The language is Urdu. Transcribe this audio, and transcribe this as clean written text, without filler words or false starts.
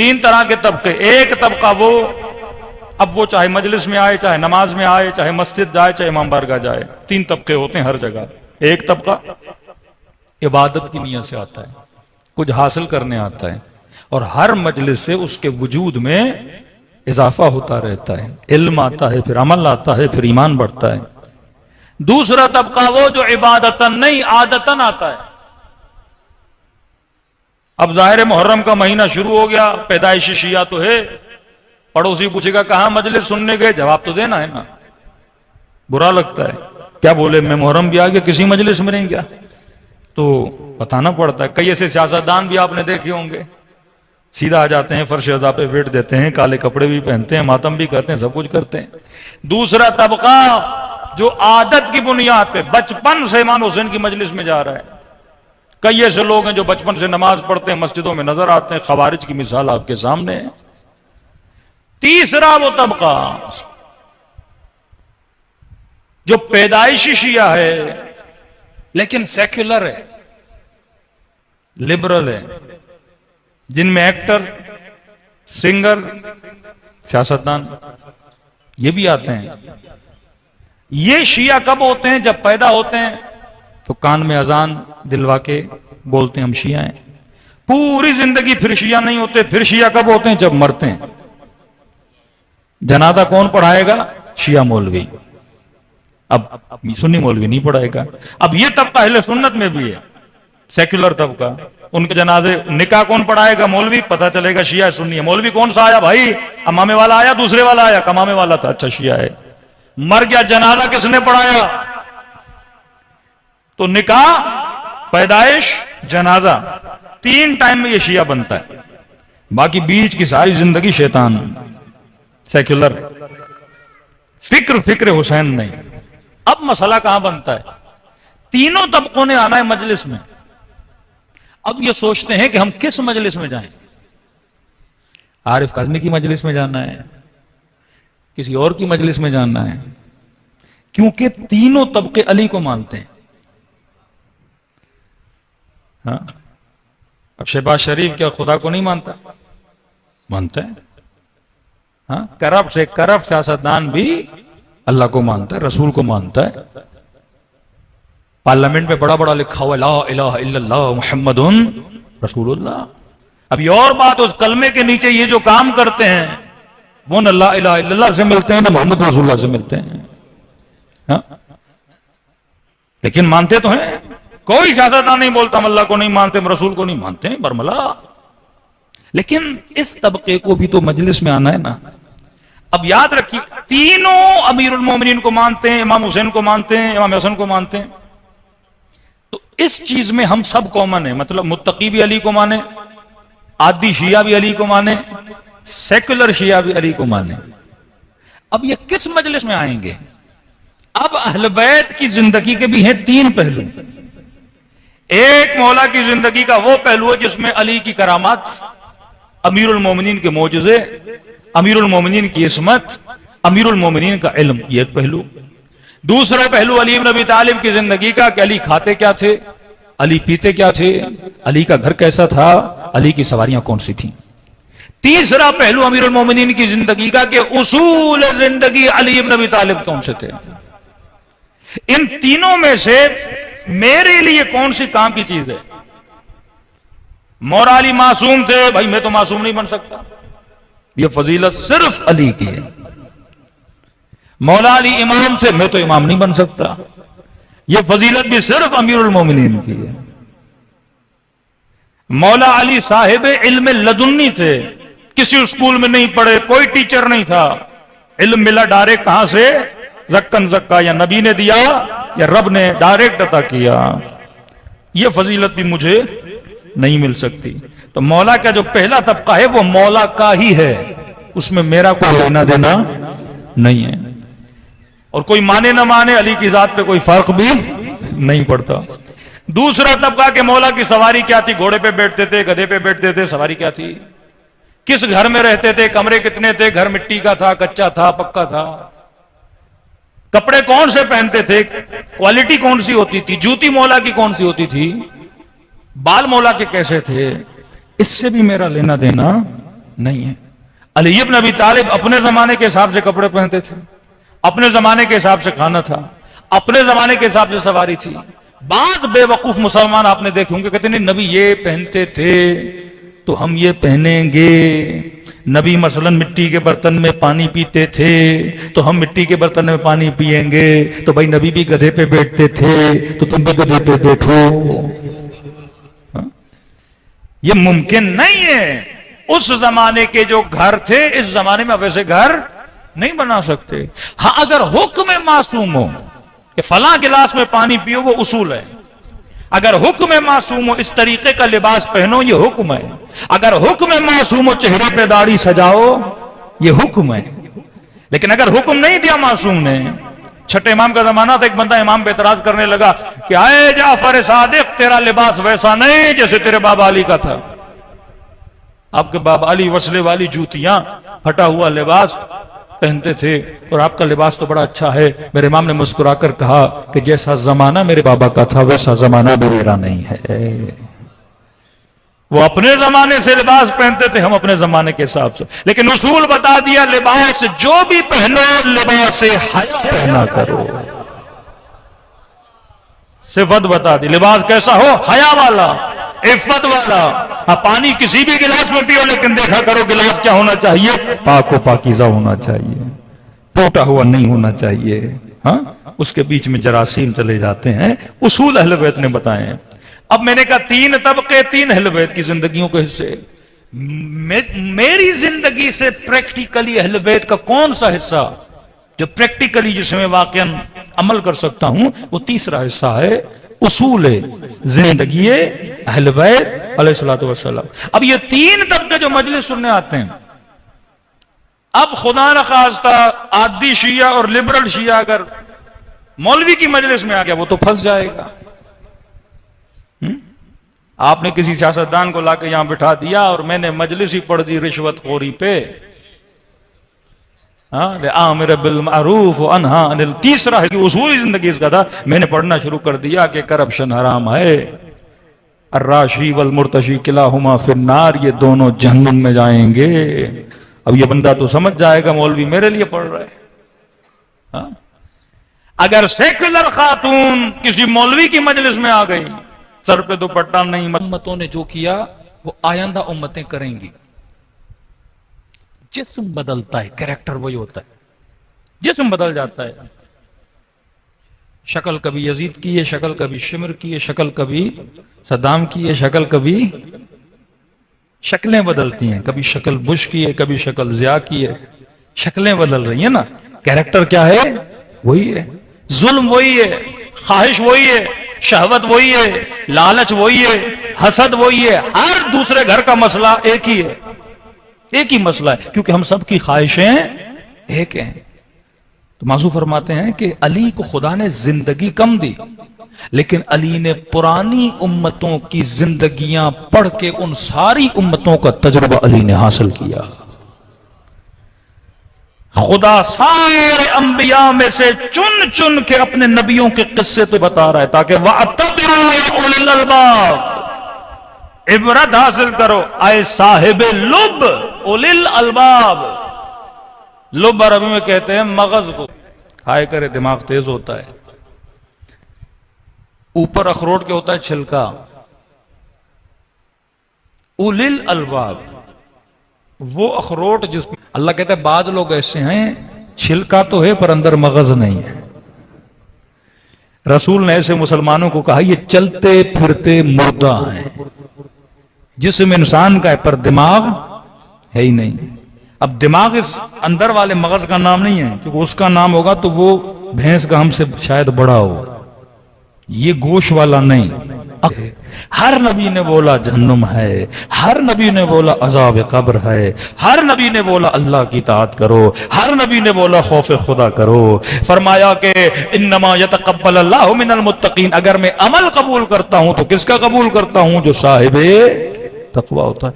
تین طرح کے طبقے. ایک طبقہ وہ، اب وہ چاہے مجلس میں آئے، چاہے نماز میں آئے، چاہے مسجد جائے، چاہے امام بارگاہ جائے، تین طبقے ہوتے ہیں ہر جگہ. ایک طبقہ عبادت کی نیت سے آتا ہے، کچھ حاصل کرنے آتا ہے، اور ہر مجلس سے اس کے وجود میں اضافہ ہوتا رہتا ہے، علم آتا ہے، پھر عمل آتا ہے، پھر ایمان بڑھتا ہے. دوسرا طبقہ وہ جو عبادتاً نہیں عادتاً آتا ہے. اب ظاہر محرم کا مہینہ شروع ہو گیا، پیدائش شیعہ تو ہے، پڑوسی پوچھے گا کہاں مجلس سننے گئے، جواب تو دینا ہے نا. برا لگتا ہے، کیا بولے میں محرم بھی آ گیا کسی مجلس میں نہیں گیا، تو بتانا پڑتا ہے. کئی ایسے سیاستدان بھی آپ نے دیکھے ہوں گے، سیدھا آ جاتے ہیں، فرش عزا پہ بیٹھ دیتے ہیں، کالے کپڑے بھی پہنتے ہیں، ماتم بھی کرتے ہیں، سب کچھ کرتے ہیں. دوسرا طبقہ جو عادت کی بنیاد پہ بچپن سے امام حسین کی مجلس میں جا رہا ہے. کئی ایسے لوگ ہیں جو بچپن سے نماز پڑھتے ہیں، مسجدوں میں نظر آتے ہیں، خوارج کی مثال آپ کے سامنے ہے. تیسرا وہ طبقہ جو پیدائشی شیعہ ہے لیکن سیکولر ہے، لبرل ہے، جن میں ایکٹر، سنگر، سیاستدان یہ بھی آتے ہیں. یہ شیعہ کب ہوتے ہیں؟ جب پیدا ہوتے ہیں تو کان میں اذان دلوا کے بولتے ہیں ہم شیعہ ہیں، پوری زندگی پھر شیعہ نہیں ہوتے. پھر شیعہ کب ہوتے ہیں؟ جب مرتے ہیں. جنازہ کون پڑھائے گا؟ شیعہ مولوی. اب سنی مولوی نہیں پڑھائے گا. اب یہ طبقہ اہل سنت میں بھی ہے، سیکولر طبقہ. ان کے جنازے نکاح کون پڑھائے گا؟ مولوی. پتہ چلے گا شیعہ سنی ہے. مولوی کون سا آیا بھائی؟ امامے والا آیا، دوسرے والا آیا، کمامے والا تھا، اچھا شیعہ ہے. مر گیا، جنازہ کس نے پڑھایا؟ تو نکاح، پیدائش، جنازہ، تین ٹائم میں یہ شیعہ بنتا ہے. باقی بیچ کی ساری زندگی شیطان، سیکولر، فکر حسین نہیں. اب مسئلہ کہاں بنتا ہے؟ تینوں طبقوں نے آنا ہے مجلس میں. اب یہ سوچتے ہیں کہ ہم کس مجلس میں جائیں. عارف کاظمی کی مجلس میں جانا ہے، کسی اور کی مجلس میں جانا ہے، کیونکہ تینوں طبقے علی کو مانتے ہیں. ہاں، اب شہباز شریف کیا خدا کو نہیں مانتا؟ مانتا ہے. ہاں، کرپٹ سے کرپٹ سیاستدان بھی اللہ کو مانتا ہے، رسول کو مانتا ہے. پارلیمنٹ میں بڑا بڑا لکھا ہوا لا الہ الا اللہ محمد رسول اللہ. اب یہ اور بات، اس کلمے کے نیچے یہ جو کام کرتے ہیں وہ نہ لا الہ الا اللہ سے ملتے ہیں، نہ محمد رسول اللہ سے ملتے ہیں. ہاں، لیکن مانتے تو ہیں. کوئی سیاستدان نہیں بولتا ہم اللہ کو نہیں مانتے، ہم رسول کو نہیں مانتے ہیں، برملا. لیکن اس طبقے کو بھی تو مجلس میں آنا ہے نا. اب یاد رکھیے، تینوں امیر المومنین کو مانتے ہیں، امام حسین کو مانتے ہیں، امام حسن کو مانتے ہیں. تو اس چیز میں ہم سب کامن ہیں، مطلب متقی بھی علی کو مانے، عادی شیعہ بھی علی کو مانے، سیکولر شیعہ بھی علی کو مانے. اب یہ کس مجلس میں آئیں گے؟ اب اہل بیت کی زندگی کے بھی ہیں تین پہلو. ایک مولا کی زندگی کا وہ پہلو ہے جس میں علی کی کرامات، امیر المومنین کے معجزے، امیر المومنین کی عصمت، امیر المومنین کا علم، یہ ایک پہلو. دوسرا پہلو علی بن ابی طالب کی زندگی کا کہ علی کھاتے کیا تھے، علی پیتے کیا تھے، علی کا گھر کیسا تھا، علی کی سواریاں کون سی تھیں. تیسرا پہلو امیر المومنین کی زندگی کا کہ اصول زندگی علی بن ابی طالب کون سے تھے. ان تینوں میں سے میرے لیے کون سی کام کی چیز ہے؟ مولا علی معصوم تھے، بھائی میں تو معصوم نہیں بن سکتا، یہ فضیلت صرف علی کی ہے. مولا علی امام تھے، میں تو امام نہیں بن سکتا، یہ فضیلت بھی صرف امیر المومنین کی ہے. مولا علی صاحب علم لدنی تھے، کسی اسکول میں نہیں پڑھے، کوئی ٹیچر نہیں تھا، علم ملا ڈائریکٹ کہاں سے؟ زکن زکا، یا نبی نے دیا یا رب نے ڈائریکٹ عطا کیا. یہ فضیلت بھی مجھے نہیں مل سکتی. تو مولا کا جو پہلا طبقہ ہے وہ مولا کا ہی ہے، اس میں میرا کوئی لینا دینا نہیں ہے. اور کوئی مانے نہ مانے، علی کی ذات پہ کوئی فرق بھی نہیں پڑتا. دوسرا طبقہ کہ مولا کی سواری کیا تھی، گھوڑے پہ بیٹھتے تھے، گدھے پہ بیٹھتے تھے، سواری کیا تھی، کس گھر میں رہتے تھے، کمرے کتنے تھے، گھر مٹی کا تھا، کچا تھا، پکا تھا، کپڑے کون سے پہنتے تھے، کوالٹی کون سی ہوتی تھی، جوتی مولا کی کون سی ہوتی تھی، بال مولا کے کیسے تھے. اس سے بھی میرا لینا دینا نہیں ہے۔ علی ابن ابی طالب اپنے زمانے کے حساب سے کپڑے پہنتے تھے، اپنے زمانے کے حساب سے کھانا تھا، اپنے زمانے کے حساب سے سواری تھی۔ بعض بے وقوف مسلمان آپ نے دیکھے ہوں گے کہتے ہیں نبی یہ پہنتے تھے تو ہم یہ پہنیں گے، نبی مثلا مٹی کے برتن میں پانی پیتے تھے تو ہم مٹی کے برتن میں پانی پیئیں گے، تو بھائی نبی بھی گدھے پہ بیٹھتے تھے تو تم بھی گدھے پہ بیٹھو۔ یہ ممکن نہیں ہے۔ اس زمانے کے جو گھر تھے اس زمانے میں ویسے گھر نہیں بنا سکتے۔ ہاں اگر حکم معصوم ہو کہ فلاں گلاس میں پانی پیو، وہ اصول ہے۔ اگر حکم معصوم ہو اس طریقے کا لباس پہنو، یہ حکم ہے۔ اگر حکم معصوم ہو چہرے پہ داڑھی سجاؤ، یہ حکم ہے۔ لیکن اگر حکم نہیں دیا معصوم نے، چھٹے امام کا زمانہ تھا، ایک بندہ امام پہ اعتراض کرنے لگا کہ اے جعفر صادق تیرا لباس ویسا نہیں جیسے تیرے بابا علی کا تھا۔ آپ کے بابا علی وصلے والی جوتیاں، پھٹا ہوا لباس پہنتے تھے اور آپ کا لباس تو بڑا اچھا ہے۔ میرے امام نے مسکرا کر کہا کہ جیسا زمانہ میرے بابا کا تھا ویسا زمانہ میرا نہیں ہے۔ وہ اپنے زمانے سے لباس پہنتے تھے، ہم اپنے زمانے کے حساب سے، لیکن اصول بتا دیا لباس جو بھی پہنو لباس حیا پہنا کرو۔ صفت بتا دی، لباس کیسا ہو؟ حیا والا، عفت والا۔ پانی کسی بھی گلاس میں پیو لیکن دیکھا کرو گلاس کیا ہونا چاہیے؟ پاک و پاکیزہ ہونا چاہیے، ٹوٹا ہوا نہیں ہونا چاہیے۔ ہاں اس کے بیچ میں جراثیم چلے جاتے ہیں۔ اصول اہل بیت نے بتائے ہیں۔ اب میں نے کہا تین طبقے، تین اہل بیت کی زندگیوں کے حصے۔ میری زندگی سے پریکٹیکلی اہل بیت کا کون سا حصہ جو پریکٹیکلی جس میں واقعا عمل کر سکتا ہوں، وہ تیسرا حصہ ہے اصول زندگی اہل بیت علیہ الصلوۃ والسلام۔ اب یہ تین طبقے جو مجلس سننے آتے ہیں، اب خدا نخواستہ عادی شیعہ اور لبرل شیعہ اگر مولوی کی مجلس میں آ گیا وہ تو پھنس جائے گا۔ آپ نے کسی سیاستدان کو لا کے یہاں بٹھا دیا اور میں نے مجلس ہی پڑھ دی رشوت خوری پہ، آمر بالمعروف و انہا عن المنکر۔ تیسرا ہے کہ اصولی زندگی اس کا تھا، میں نے پڑھنا شروع کر دیا کہ کرپشن حرام ہے، الراشی والمرتشی کلاہما فی النار، یہ دونوں جہنم میں جائیں گے۔ اب یہ بندہ تو سمجھ جائے گا مولوی میرے لیے پڑھ رہا ہے۔ اگر سیکولر خاتون کسی مولوی کی مجلس میں آ گئی، سر پہ دوپٹہ نہیں، امتوں نے جو کیا وہ آئندہ امتیں کریں گی۔ جسم بدلتا ہے، کریکٹر وہی ہوتا ہے، جسم بدل جاتا ہے۔ شکل کبھی یزید کی ہے، شکل کبھی شمر کی ہے، شکل کبھی صدام کی ہے، شکل کبھی شکلیں بدلتی ہیں، کبھی شکل بش کی ہے، کبھی شکل ضیاء کی ہے، شکلیں بدل رہی ہیں نا۔ کریکٹر کیا ہے؟ وہی ہے۔ ظلم وہی ہے، خواہش وہی ہے، شہوت وہی ہے، لالچ وہی ہے، حسد وہی ہے، ہر دوسرے گھر کا مسئلہ ایک ہی ہے، ایک ہی مسئلہ ہے، کیونکہ ہم سب کی خواہشیں ایک ہیں۔ تو موضوع فرماتے ہیں کہ علی کو خدا نے زندگی کم دی، لیکن علی نے پرانی امتوں کی زندگیاں پڑھ کے ان ساری امتوں کا تجربہ علی نے حاصل کیا۔ خدا سارے انبیاء میں سے چن چن کے اپنے نبیوں کے قصے تو بتا رہا ہے تاکہ وَاعْتَبِرُوا يَا أُولِي الْأَلْبَابِ، عبرت حاصل کرو اے صاحب لب، اولی الالباب۔ لب عربی میں کہتے ہیں مغز کو، کھائے کرے دماغ تیز ہوتا ہے۔ اوپر اخروٹ کے ہوتا ہے چھلکا، اولی الالباب وہ اخروٹ جس میں اللہ کہتا ہے بعض لوگ ایسے ہیں چھلکا تو ہے پر اندر مغز نہیں ہے۔ رسول نے ایسے مسلمانوں کو کہا یہ چلتے پھرتے مردہ ہیں، جسم انسان کا ہے پر دماغ ہے ہی نہیں۔ اب دماغ اس اندر والے مغز کا نام نہیں ہے، کیونکہ اس کا نام ہوگا تو وہ بھینس کا ہم سے شاید بڑا ہو، یہ گوشت والا نہیں۔ ہر نبی نے بولا جہنم ہے، ہر نبی نے بولا عذاب قبر ہے، ہر نبی نے بولا اللہ کی اطاعت کرو، ہر نبی نے بولا خوف خدا کرو۔ فرمایا کہ انما یتقبل اللہ من المتقین، اگر میں عمل قبول کرتا ہوں تو کس کا قبول کرتا ہوں؟ جو صاحب تقوی ہوتا ہے۔